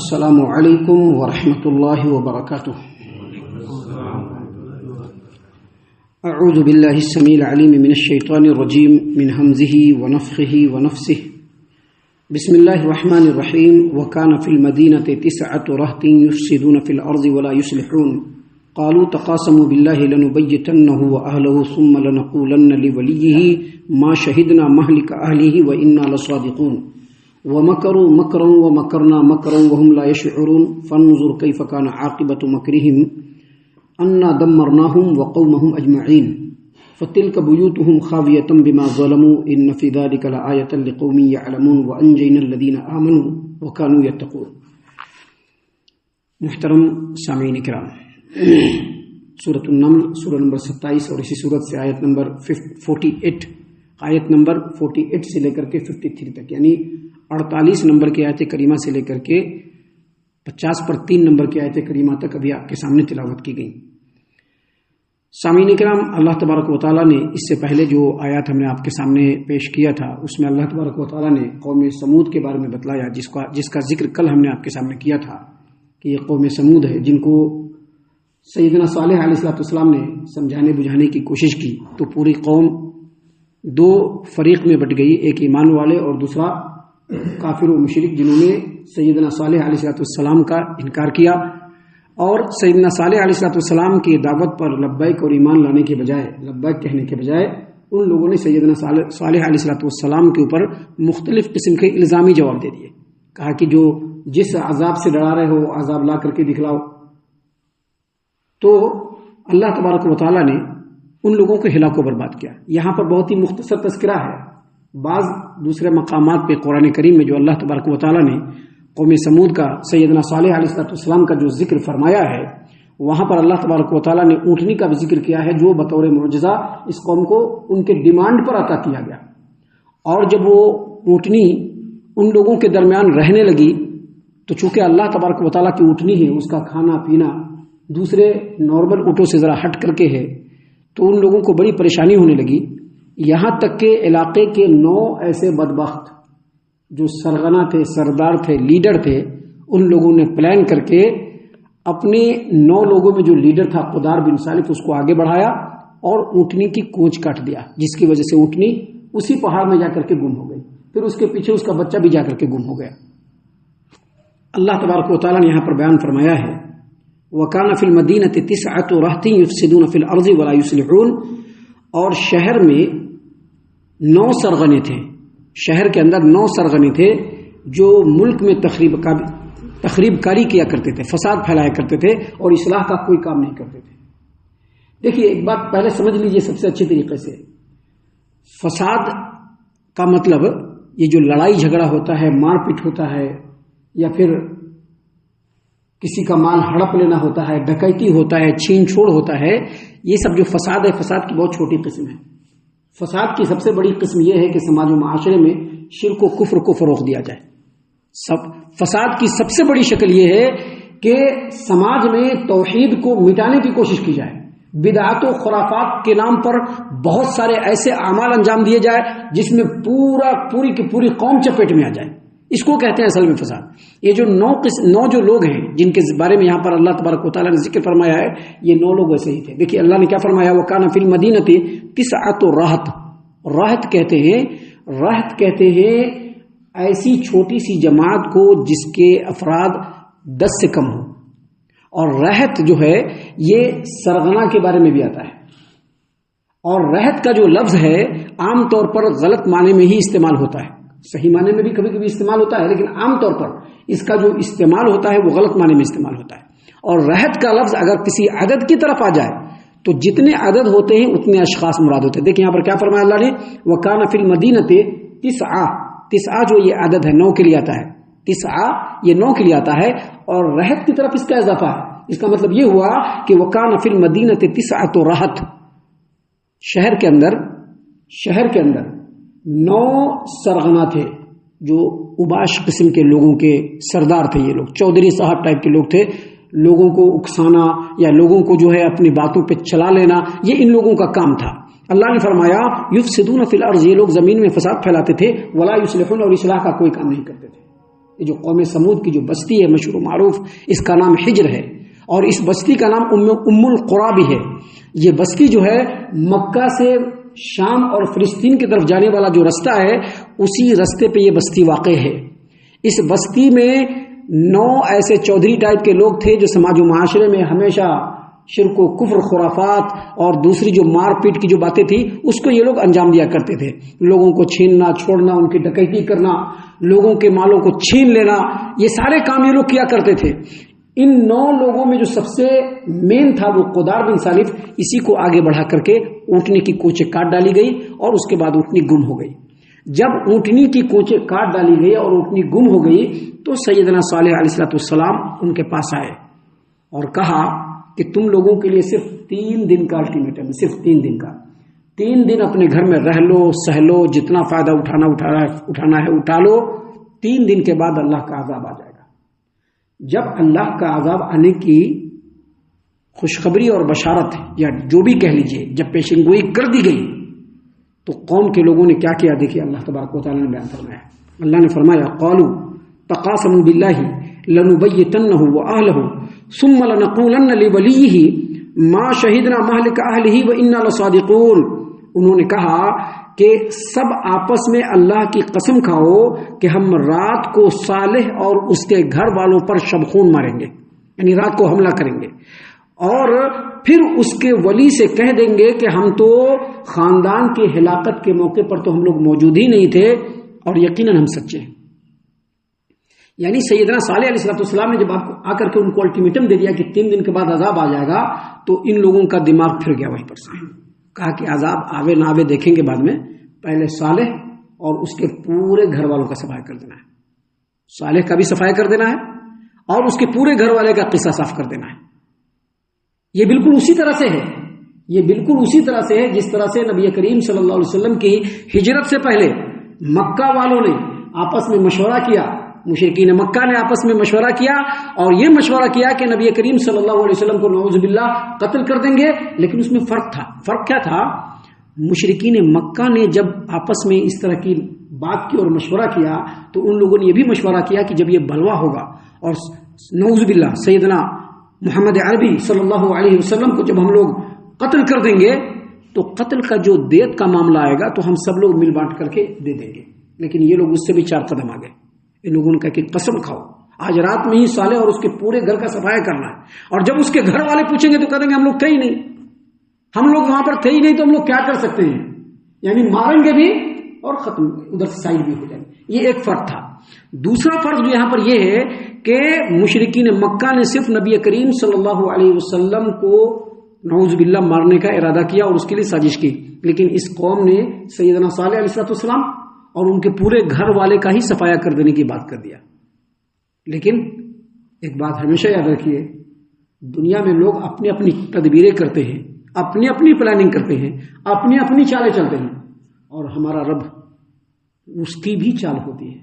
السلام علیکم ورحمۃ اللہ وبرکاتہ. اعوذ باللہ السمیع العلیم من الشیطان الرجیم من حمزه ونفخه ونفثه. بسم اللہ الرحمن الرحیم. وکان فی المدینۃ 9 رہط یفسدون فی الارض ولا یصلحون قالوا تقاسموا باللہ لنبیتنہ واہلہ ثم لنقولن لولیہ ما شہدنا مہلک اہلہ وانا لصادقون ومکروا مکرا ومکرنا مکرا وهم لا يشعرون فانظر كيف كان عاقبة مكرهم انا دمرناهم وقومهم اجمعين فتلك بيوتهم خاوية بما ظلموا ان في ذلك لآية لقوم يعلمون وانجينا الذين آمنوا وكانوا يتقون. محترم سامعین کرام، سورۃ النمل سورہ نمبر 27 اور اسی سورت سے آیت نمبر 48 آیت نمبر 48 سے لے کر کے 53 تک، یعنی 48 نمبر کی آیت کریمہ سے لے کر کے 50/3 نمبر کی آیت کریمہ تک ابھی آپ کے سامنے تلاوت کی گئی. سامعین کرام، اللہ تبارک و تعالیٰ نے اس سے پہلے جو آیات ہم نے آپ کے سامنے پیش کیا تھا اس میں اللہ تبارک و تعالیٰ نے قوم سمود کے بارے میں بتلایا، جس کا ذکر کل ہم نے آپ کے سامنے کیا تھا کہ یہ قوم سمود ہے جن کو سیدنا صالح علیہ السلام نے سمجھانے بجھانے کی کوشش کی تو پوری قوم دو فریق میں بٹ گئی، ایک ایمان والے اور دوسرا کافر و مشرک، جنہوں نے سیدنا صالح علیہ السلام کا انکار کیا اور سیدنا صالح علیہ السلام کی دعوت پر لبیک اور ایمان لانے کے بجائے، لبیک کہنے کے بجائے ان لوگوں نے سیدنا صالح علیہ السلام کے اوپر مختلف قسم کے الزامی جواب دے دیے. کہا کہ جو جس عذاب سے ڈرا رہے ہو عذاب لا کر کے دکھلاؤ. تو اللہ تبارک و تعالیٰ نے ان لوگوں کو ہلاک و برباد کیا. یہاں پر بہت ہی مختصر تذکرہ ہے. بعض دوسرے مقامات پہ قرآن کریم میں جو اللہ تبارک و تعالیٰ نے قوم سمود کا سیدنا صالح علیہ السلام کا جو ذکر فرمایا ہے، وہاں پر اللہ تبارک و تعالیٰ نے اونٹنی کا بھی ذکر کیا ہے جو بطور معجزہ اس قوم کو ان کے ڈیمانڈ پر عطا کیا گیا. اور جب وہ اونٹنی ان لوگوں کے درمیان رہنے لگی تو چونکہ اللہ تبارک و تعالیٰ کی اونٹنی ہے، اس کا کھانا پینا دوسرے نارمل اونٹوں سے ذرا ہٹ کر کے ہے، تو ان لوگوں کو بڑی پریشانی ہونے لگی. یہاں تک کہ علاقے کے 9 ایسے بدبخت جو سرغنہ تھے، سردار تھے، لیڈر تھے، ان لوگوں نے پلان کر کے اپنے 9 لوگوں میں جو لیڈر تھا قدار بن صالح اس کو آگے بڑھایا اور اونٹنی کی کونچ کاٹ دیا، جس کی وجہ سے اونٹنی اسی پہاڑ میں جا کر کے گم ہو گئی. پھر اس کے پیچھے اس کا بچہ بھی جا کر کے گم ہو گیا. اللہ تبارک و تعالیٰ نے یہاں پر بیان فرمایا ہے وَكَانَ فِي الْمَدِينَةِ 9 رَهْطٍ يُفْسِدُونَ فِي الْأَرْضِ وَلَا يُصْلِحُونَ. اور شہر میں 9 سرغنے تھے، شہر کے اندر 9 سرغنے تھے جو ملک میں تخریب کاری کیا کرتے تھے، فساد پھیلایا کرتے تھے اور اصلاح کا کوئی کام نہیں کرتے تھے. دیکھیے ایک بات پہلے سمجھ لیجئے سب سے اچھی طریقے سے. فساد کا مطلب یہ جو لڑائی جھگڑا ہوتا ہے، مار پیٹ ہوتا ہے، یا پھر کسی کا مال ہڑپ لینا ہوتا ہے، ڈکیتی ہوتا ہے، چھین چھوڑ ہوتا ہے، یہ سب جو فساد ہے فساد کی بہت چھوٹی قسم ہے. فساد کی سب سے بڑی قسم یہ ہے کہ سماج و معاشرے میں شرک و کفر کو فروغ دیا جائے. فساد کی سب سے بڑی شکل یہ ہے کہ سماج میں توحید کو مٹانے کی کوشش کی جائے، بدعات و خرافات کے نام پر بہت سارے ایسے اعمال انجام دیے جائے جس میں پوری کی پوری قوم چپیٹ میں آ جائے. اس کو کہتے ہیں اصل میں فساد. یہ جو 9 جو لوگ ہیں جن کے بارے میں یہاں پر اللہ تبارک و تعالیٰ نے ذکر فرمایا ہے، یہ 9 لوگ ایسے ہی تھے. دیکھیے اللہ نے کیا فرمایا وَكَانَ فِي الْمَدِينَةِ 9 رَهْطٍ. رہط کہتے ہیں ایسی چھوٹی سی جماعت کو جس کے افراد 10 سے کم ہوں. اور رہط جو ہے یہ سرغنہ کے بارے میں بھی آتا ہے. اور رہط کا جو لفظ ہے عام طور پر غلط معنی میں ہی استعمال ہوتا ہے. صحیح معنی میں بھی کبھی کبھی استعمال ہوتا ہے، لیکن عام طور پر اس کا جو استعمال ہوتا ہے وہ غلط معنی میں استعمال ہوتا ہے. اور رہط کا لفظ اگر کسی عدد کی طرف آ جائے تو جتنے عدد ہوتے ہیں اتنے اشخاص مراد ہوتے ہیں. دیکھیں یہاں پر کیا فرمایا اللہ نے وَكَانَ فِي الْمَدِينَةِ 9 جو یہ عدد ہے 9 کے لیے آتا ہے، 9 یہ 9 کے لیے آتا ہے اور رہط کی طرف اس کا اضافہ ہے. اس کا مطلب یہ ہوا کہ وَكَانَ فِي الْمَدِينَةِ 9 رَهْطٍ. شہر کے اندر 9 سرغنہ تھے جو اوباش قسم کے لوگوں کے سردار تھے. یہ لوگ چودھری صاحب ٹائپ کے لوگ تھے. لوگوں کو اکسانا یا لوگوں کو جو ہے اپنی باتوں پہ چلا لینا، یہ ان لوگوں کا کام تھا. اللہ نے فرمایا یفسدون فی الارض، یہ لوگ زمین میں فساد پھیلاتے تھے، ولا یصلحون، اور اصلاح کا کوئی کام نہیں کرتے تھے. یہ جو قوم سمود کی جو بستی ہے مشہور معروف، اس کا نام حجر ہے، اور اس بستی کا نام ام القریٰ بھی ہے۔ یہ بستی جو ہے مکہ سے شام اور فلسطین کی طرف جانے والا جو رستہ ہے، اسی رستے پہ یہ بستی واقع ہے۔ اس بستی میں 9 ایسے چودھری ٹائپ کے لوگ تھے جو سماج و معاشرے میں ہمیشہ شرک و کفر، خرافات اور دوسری جو مار پیٹ کی جو باتیں تھی اس کو یہ لوگ انجام دیا کرتے تھے۔ لوگوں کو چھیننا، چھوڑنا، ان کی ڈکیتی کرنا، لوگوں کے مالوں کو چھین لینا، یہ سارے کام یہ لوگ کیا کرتے تھے۔ ان 9 لوگوں میں جو سب سے مین تھا وہ قدار بن سالف، اسی کو آگے بڑھا کر کے اونٹنی کی کوچیں کاٹ ڈالی گئی اور اس کے بعد اونٹنی گم ہو گئی۔ جب اونٹنی کی کوچیں کاٹ ڈالی گئی اور اونٹنی گم ہو گئی تو سیدنا صالح علیہ السلام ان کے پاس آئے اور کہا کہ تم لوگوں کے لیے صرف 3 دن کا الٹیمیٹم ہے، صرف 3 دن کا۔ 3 دن اپنے گھر میں رہ لو، سہ لو، جتنا فائدہ اٹھانا ہے اٹھا لو، 3 دن کے بعد اللہ کا عذاب آ جائے گا۔ جب اللہ کا عذاب آنے کی خوشخبری اور بشارت یا جو بھی کہہ لیجئے جب پیشن گوئی کر دی گئی تو قوم کے لوگوں نے کیا کیا؟ دیکھیے اللہ تبارک و تعالیٰ نے بیان فرمایا، اللہ نے فرمایا قالوا تقاسموا باللہ لنبیتنہ وأہلہ ثم لنقولن لولیہ ما شہدنا مہلک اہلہ وإنا لصادقون۔ انہوں نے کہا کہ سب آپس میں اللہ کی قسم کھاؤ کہ ہم رات کو صالح اور اس کے گھر والوں پر شبخون ماریں گے، یعنی رات کو حملہ کریں گے، اور پھر اس کے ولی سے کہہ دیں گے کہ ہم تو خاندان کی ہلاکت کے موقع پر تو ہم لوگ موجود ہی نہیں تھے اور یقیناً ہم سچے ہیں۔ یعنی سیدنا صالح علیہ السلام نے جب آ کر کے ان کو الٹیمیٹم دے دیا کہ 3 دن کے بعد عذاب آ جائے گا تو ان لوگوں کا دماغ پھر گیا وہیں پر سے۔ کہا کہ عذاب آوے نہ آوے دیکھیں گے بعد میں، پہلے صالح اور اس کے پورے گھر والوں کا صفائی کر دینا ہے، صالح کا بھی صفائی کر دینا ہے اور اس کے پورے گھر والے کا قصہ صاف کر دینا ہے۔ یہ بالکل اسی طرح سے ہے، یہ بالکل اسی طرح سے ہے جس طرح سے نبی کریم صلی اللہ علیہ وسلم کی ہجرت سے پہلے مکہ والوں نے آپس میں مشورہ کیا، مشرکین مکہ نے آپس میں مشورہ کیا اور یہ مشورہ کیا کہ نبی کریم صلی اللہ علیہ وسلم کو نعوذ باللہ قتل کر دیں گے، لیکن اس میں فرق تھا۔ فرق کیا تھا؟ مشرکین مکہ نے جب آپس میں اس طرح کی بات کی اور مشورہ کیا تو ان لوگوں نے یہ بھی مشورہ کیا کہ جب یہ بلوا ہوگا اور نعوذ باللہ سیدنا محمد عربی صلی اللہ علیہ وسلم کو جب ہم لوگ قتل کر دیں گے تو قتل کا جو دیت کا معاملہ آئے گا تو ہم سب لوگ مل بانٹ کر کے دے دیں گے، لیکن یہ لوگ اس سے بھی 4 قدم آگے۔ ان لوگوں نے کہا کہ قسم کھاؤ آج رات میں ہی صالح اور اس کے پورے گھر کا صفائی کرنا ہے، اور جب اس کے گھر والے پوچھیں گے تو کہیں گے ہم لوگ تھے ہی نہیں، ہم لوگ وہاں پر تھے ہی نہیں تو ہم لوگ کیا کر سکتے ہیں، یعنی ماریں گے بھی اور ختم ادھر سے سائڈ بھی ہو جائیں گے۔ یہ ایک فرق تھا۔ دوسرا فرق جو یہاں پر یہ ہے کہ مشرکین مکہ نے صرف نبی کریم صلی اللہ علیہ وسلم کو نعوذ باللہ مارنے کا ارادہ کیا اور اس کے لیے سازش کی، لیکن اس قوم نے سیدنا صالح علیہ السلام اور ان کے پورے گھر والے کا ہی صفایا کر دینے کی بات کر دیا۔ لیکن ایک بات ہمیشہ یاد رکھیے، دنیا میں لوگ اپنی اپنی تدبیریں کرتے ہیں، اپنی اپنی پلاننگ کرتے ہیں، اپنی اپنی چالیں چلتے ہیں، اور ہمارا رب اس کی بھی چال ہوتی ہے،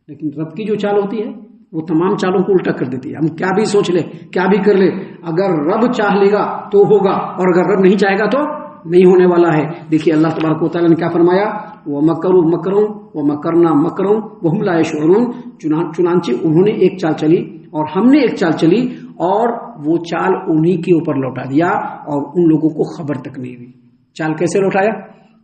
لیکن رب کی جو چال ہوتی ہے وہ تمام چالوں کو الٹا کر دیتی ہے۔ ہم کیا بھی سوچ لے، کیا بھی کر لے، اگر رب چاہ لے گا تو ہوگا، اور اگر رب نہیں چاہے گا تو نہیں ہونے والا ہے۔ دیکھیے اللہ تبارک و تعالیٰ نے کیا فرمایا، وَمَكَرُوا مَكْرًا وَمَكَرْنَا مَكْرًا وَهُمْ لَا يَشْعُرُونَ۔ چنانچہ انہوں نے ایک چال چلی اور ہم نے ایک چال چلی، اور وہ چال انہی کے اوپر لوٹا دیا اور ان لوگوں کو خبر تک نہیں ہوئی۔ چال کیسے لوٹایا؟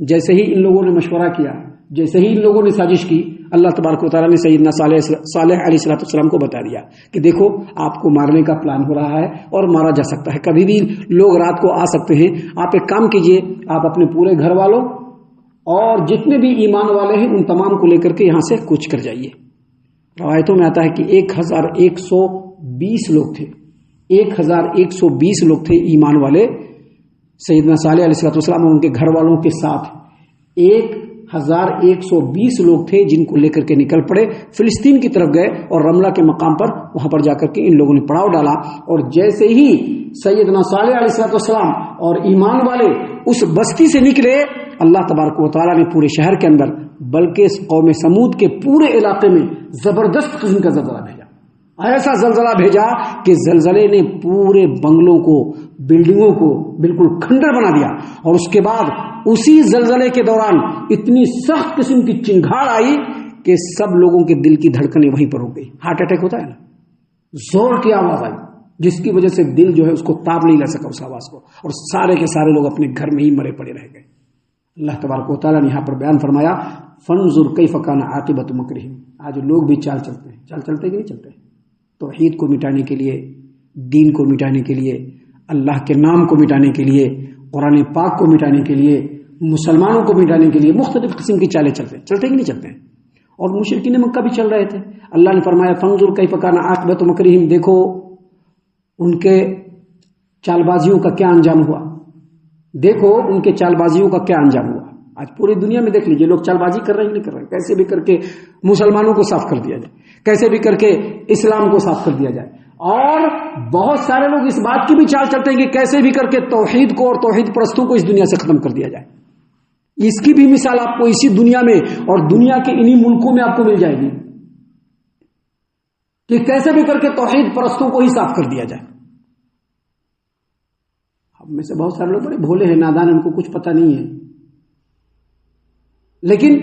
جیسے ہی ان لوگوں نے مشورہ کیا، جیسے ہی ان لوگوں نے سازش کی، اللہ تبارک و تعالیٰ نے سیدنا صالح علیہ السلام کو بتا دیا کہ دیکھو آپ کو مارنے کا پلان ہو رہا ہے اور مارا جا سکتا ہے، کبھی بھی لوگ رات کو آ سکتے ہیں۔ آپ ایک کام کیجئے، آپ اپنے پورے گھر والوں اور جتنے بھی ایمان والے ہیں ان تمام کو لے کر کے یہاں سے کوچ کر جائیے۔ روایتوں میں آتا ہے کہ 1120 لوگ تھے، 1120 لوگ تھے ایمان والے سیدنا صالح علیہ السلام اور ان کے گھر والوں کے ساتھ۔ 1120 لوگ تھے جن کو لے کر کے نکل پڑے، فلسطین کی طرف گئے اور رملہ کے مقام پر وہاں پر جا کر کے ان لوگوں نے پڑاؤ ڈالا، اور جیسے ہی سیدنا صالح علیہ السلام اور ایمان والے اس بستی سے نکلے، اللہ تبارک و تعالیٰ نے پورے شہر کے اندر بلکہ قوم سمود کے پورے علاقے میں زبردست قسم کا زلزلہ بھیجا، ایسا زلزلہ بھیجا کہ زلزلے نے پورے بنگلوں کو، بلڈنگوں کو بالکل کھنڈر بنا دیا، اور اس کے بعد اسی زلزلے کے دوران اتنی سخت قسم کی چنگھاڑ آئی کہ سب لوگوں کے دل کی دھڑکنیں وہیں پر ہو گئی. ہارٹ اٹیک ہوتا ہے نا, زور کی آواز آئی جس کی وجہ سے دل جو ہے اس کو تاب نہیں لے سکا اس آواز کو, اور سارے کے سارے لوگ اپنے گھر میں ہی مرے پڑے رہ گئے. اللہ تبارک و تعالیٰ نے یہاں پر بیان فرمایا فانظر کیف کان عاقبۃ مکرہم. آج لوگ بھی چال چلتے ہیں, چال چلتے کہ نہیں چلتے؟ توحید کو مٹانے کے لیے, دین کو مٹانے کے لیے, اللہ کے نام کو مٹانے کے لیے, قرآن پاک کو مٹانے کے لیے, مسلمانوں کو مٹانے کے لیے مختلف قسم کی چالیں چلتے ہیں. چلتے کہ نہیں چلتے ہیں؟ اور مشرکین مکہ بھی چل رہے تھے. اللہ نے فرمایا فانظر کیف کان عاقبۃ مکرہم, دیکھو ان کے چال بازیوں کا کیا انجام ہوا, دیکھو ان کے چال بازیوں کا کیا انجام ہوا. آج پوری دنیا میں دیکھ لیجئے لوگ چال بازی کر رہے ہیں نہیں کر رہے ہیں. کیسے بھی کر کے مسلمانوں کو صاف کر دیا جائے, کیسے بھی کر کے اسلام کو صاف کر دیا جائے, اور بہت سارے لوگ اس بات کی بھی چال چلتے ہیں کہ کیسے بھی کر کے توحید کو اور توحید پرستوں کو اس دنیا سے ختم کر دیا جائے. اس کی بھی مثال آپ کو اسی دنیا میں اور دنیا کے انہی ملکوں میں آپ کو مل جائے گی کہ کیسے بھی کر کے توحید پرستوں کو ہی صاف کر دیا جائے. ہم میں سے بہت سارے لوگ بڑے بھولے ہیں, نادان, ان کو کچھ پتہ نہیں ہے, لیکن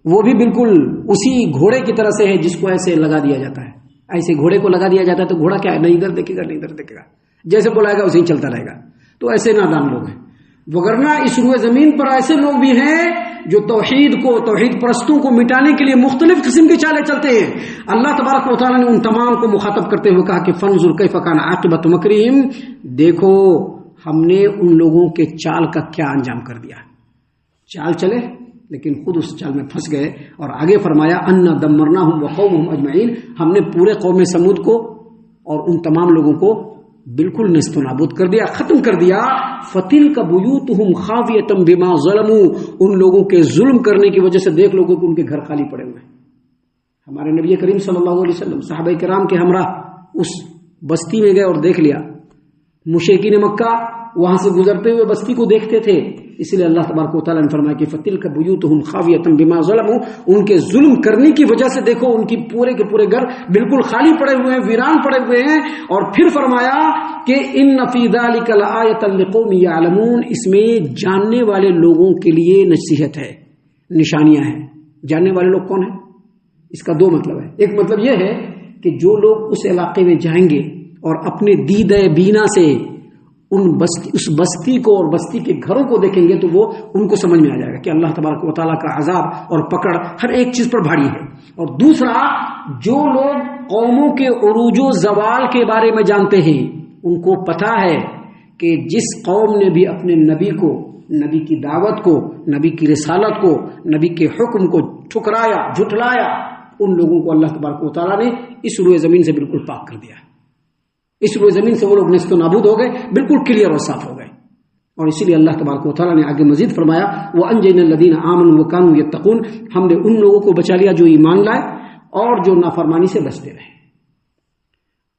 وہ بھی بالکل اسی گھوڑے کی طرح سے ہے جس کو ایسے لگا دیا جاتا ہے. ایسے گھوڑے کو لگا دیا جاتا ہے تو گھوڑا کیا ہے, نہیں ادھر دیکھے گا نہیں ادھر دیکھے گا, جیسے بلائے گا اسے ہی چلتا رہے گا. تو ایسے نادان لوگ ہیں. وگرنہ اس روئے زمین پر ایسے لوگ بھی ہیں جو توحید کو, توحید پرستوں کو مٹانے کے لیے مختلف قسم کی چالیں چلتے ہیں. اللہ تبارک و تعالیٰ نے ان تمام کو مخاطب کرتے ہوئے کہا کہ فانظر کیف کان عاقبۃ مکرہم, دیکھو ہم نے ان لوگوں کے چال کا کیا انجام کر دیا. چال چلے لیکن خود اس چال میں پھنس گئے. اور آگے فرمایا انا دمرناہم وقومہم اجمعین, ہم نے پورے قوم سمود کو اور ان تمام لوگوں کو بالکل نیست و نابود کر دیا, ختم کر دیا. فتلک بیوتہم خاویۃ بما ظلموا, ان لوگوں کے ظلم کرنے کی وجہ سے دیکھ لو کہ ان کے گھر خالی پڑے ہوئے ہیں. ہمارے نبی کریم صلی اللہ علیہ وسلم صحابہ کرام کے ہمراہ اس بستی میں گئے اور دیکھ لیا. مشرکین مکہ وہاں سے گزرتے ہوئے بستی کو دیکھتے تھے, اس لیے اللہ تبارک و تعالیٰ نے فرمایا کہ فتلک بیوتہم خاویۃ بما ظلموا, ان کے ظلم کرنے کی وجہ سے دیکھو ان کی پورے کے پورے گھر بالکل خالی پڑے ہوئے ہیں, ویران پڑے ہوئے ہیں. اور پھر فرمایا کہ ان فی ذلک لآیۃ لقوم یعلمون, اس میں جاننے والے لوگوں کے لیے نصیحت ہے, نشانیاں ہیں. جاننے والے لوگ کون ہیں؟ اس کا دو مطلب ہے. ایک مطلب یہ ہے کہ جو لوگ اس علاقے میں جائیں گے اور اپنے دیدہ بینا سے اس بستی کو اور بستی کے گھروں کو دیکھیں گے تو وہ ان کو سمجھ میں آ جائے گا کہ اللہ تبارک و تعالیٰ کا عذاب اور پکڑ ہر ایک چیز پر بھاری ہے. اور دوسرا, جو لوگ قوموں کے عروج و زوال کے بارے میں جانتے ہیں, ان کو پتہ ہے کہ جس قوم نے بھی اپنے نبی کو, نبی کی دعوت کو, نبی کی رسالت کو, نبی کے حکم کو ٹھکرایا, جھٹلایا, ان لوگوں کو اللہ تبارک و تعالیٰ نے اس روئے زمین سے بالکل پاک کر دیا. اس روئے زمین سے وہ لوگ نیست و نابود ہو گئے, بالکل کلیئر اور صاف ہو گئے. اور اسی لیے اللہ تبارک و تعالیٰ نے آگے مزید فرمایا وَأَنْجَيْنَا الَّذِينَ آمَنُوا وَكَانُوا يَتَّقُونَ, ہم نے ان لوگوں کو بچا لیا جو ایمان لائے اور جو نافرمانی سے بچتے رہے.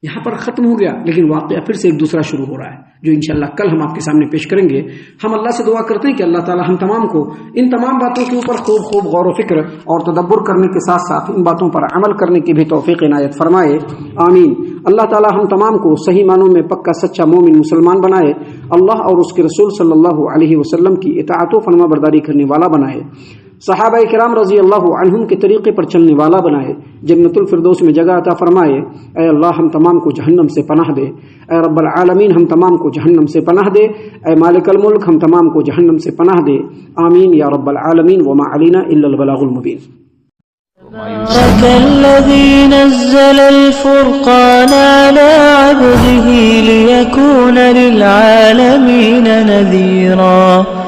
یہاں پر ختم ہو گیا, لیکن واقعہ پھر سے ایک دوسرا شروع ہو رہا ہے جو انشاءاللہ کل ہم آپ کے سامنے پیش کریں گے. ہم اللہ سے دعا کرتے ہیں کہ اللہ تعالی ہم تمام کو ان تمام باتوں کے اوپر خوب غور و فکر اور تدبر کرنے کے ساتھ ساتھ ان باتوں پر عمل کرنے کی بھی توفیق عنایت فرمائے, آمین. اللہ تعالی ہم تمام کو صحیح معنوں میں پکا سچا مومن مسلمان بنائے, اللہ اور اس کے رسول صلی اللہ علیہ وسلم کی اطاعت و فرما برداری کرنے والا بنائے, صحابہ کرام رضی اللہ عنہم کے طریقے پر چلنے والا بنائے, جنت الفردوس میں جگہ عطا فرمائے. اے اللہ ہم تمام کو جہنم سے پناہ دے, اے رب العالمین ہم تمام کو جہنم سے پناہ دے, اے مالک الملک ہم تمام کو جہنم سے پناہ دے, آمین یا رب العالمین. وما علینا الا البلاغ المبین. تبارك الذي نزل الفرقان على عبده ليكون للعالمين نذيرا.